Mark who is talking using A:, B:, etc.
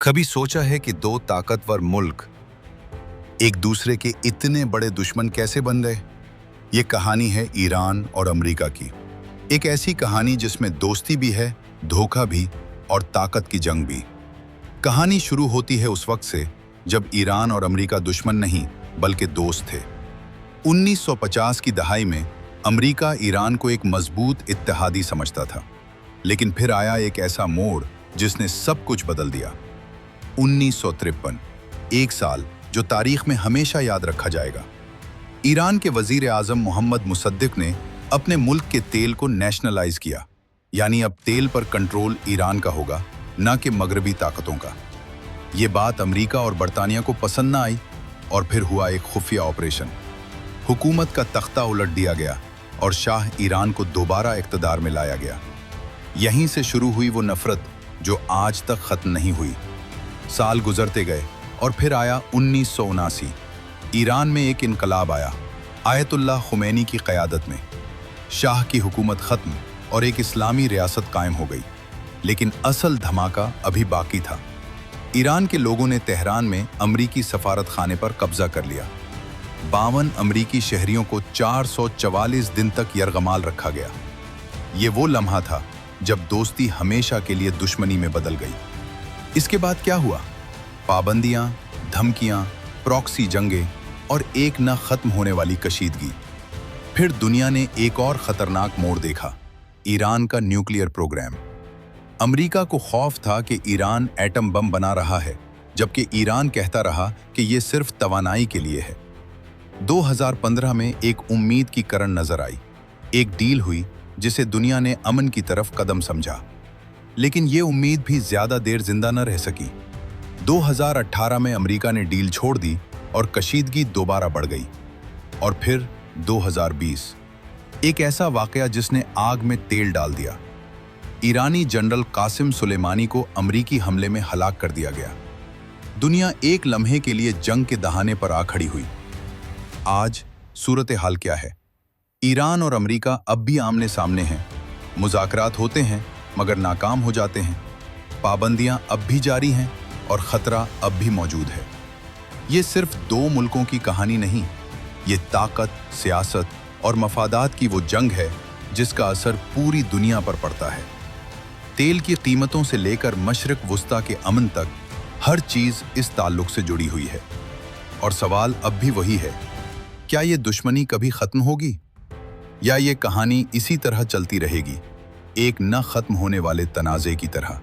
A: कभी सोचा है कि दो ताकतवर मुल्क एक दूसरे के इतने बड़े दुश्मन कैसे बन गए? ये कहानी है ईरान और अमेरिका की। एक ऐसी कहानी जिसमें दोस्ती भी है, धोखा भी और ताकत की जंग भी। कहानी शुरू होती है उस वक्त से जब ईरान और अमेरिका दुश्मन नहीं बल्कि दोस्त थे। 1950 की दहाई में अमेरिका ईरान को एक मजबूत इत्तेहादी समझता था, लेकिन फिर आया एक ऐसा मोड़ जिसने सब कुछ बदल दिया। 1953, एक साल जो तारीख में हमेशा याद रखा जाएगा। ईरान के वजीर आजम मोहम्मद मुसद्दिक ने अपने मुल्क के तेल को नेशनलाइज किया, यानी अब तेल पर कंट्रोल ईरान का होगा, न कि मगरबी ताकतों का। ये बात अमेरिका और बरतानिया को पसंद न आई और फिर हुआ एक खुफिया ऑपरेशन। हुकूमत का तख्ता उलट दिया गया और शाह ईरान को दोबारा इक़्तिदार में लाया गया। यहीं से शुरू हुई वो नफरत जो आज तक खत्म नहीं हुई। साल गुजरते गए और फिर आया 1979। ईरान में एक इनकलाब आया, आयतुल्लाह खुमैनी की क़यादत में। शाह की हुकूमत ख़त्म और एक इस्लामी रियासत कायम हो गई। लेकिन असल धमाका अभी बाकी था। ईरान के लोगों ने तेहरान में अमरीकी सफारत खाने पर कब्जा कर लिया। 52 अमरीकी शहरियों को 444 दिन तक यरगमाल रखा गया। ये वो लम्हा था जब दोस्ती हमेशा के लिए दुश्मनी में बदल गई। इसके बाद क्या हुआ? पाबंदियां, धमकियां, प्रॉक्सी जंगें और एक न खत्म होने वाली कशीदगी। फिर दुनिया ने एक और खतरनाक मोड़ देखा, ईरान का न्यूक्लियर प्रोग्राम। अमेरिका को खौफ था कि ईरान एटम बम बना रहा है, जबकि ईरान कहता रहा कि यह सिर्फ तवानाई के लिए है। 2015 में एक उम्मीद की किरण नजर आई। एक डील हुई जिसे दुनिया ने अमन की तरफ कदम समझा। लेकिन ये उम्मीद भी ज्यादा देर जिंदा न रह सकी। 2018 में अमेरिका ने डील छोड़ दी और कशीदगी दोबारा बढ़ गई। और फिर 2020, एक ऐसा वाकया जिसने आग में तेल डाल दिया। ईरानी जनरल कासिम सुलेमानी को अमेरिकी हमले में हलाक कर दिया गया। दुनिया एक लम्हे के लिए जंग के दहाने पर आ खड़ी हुई। आज सूरत हाल क्या है? ईरान और अमेरिका अब भी आमने सामने हैं। मुज़ाकरात होते हैं मगर नाकाम हो जाते हैं। पाबंदियां अब भी जारी हैं और खतरा अब भी मौजूद है। ये सिर्फ दो मुल्कों की कहानी नहीं, ये ताकत, सियासत और मफादात की वो जंग है जिसका असर पूरी दुनिया पर पड़ता है। तेल की कीमतों से लेकर मशरिक वुस्ता के अमन तक हर चीज़ इस ताल्लुक से जुड़ी हुई है। और सवाल अब भी वही है, क्या ये दुश्मनी कभी खत्म होगी या ये कहानी इसी तरह चलती रहेगी, एक न खत्म होने वाले तनाज़े की तरह?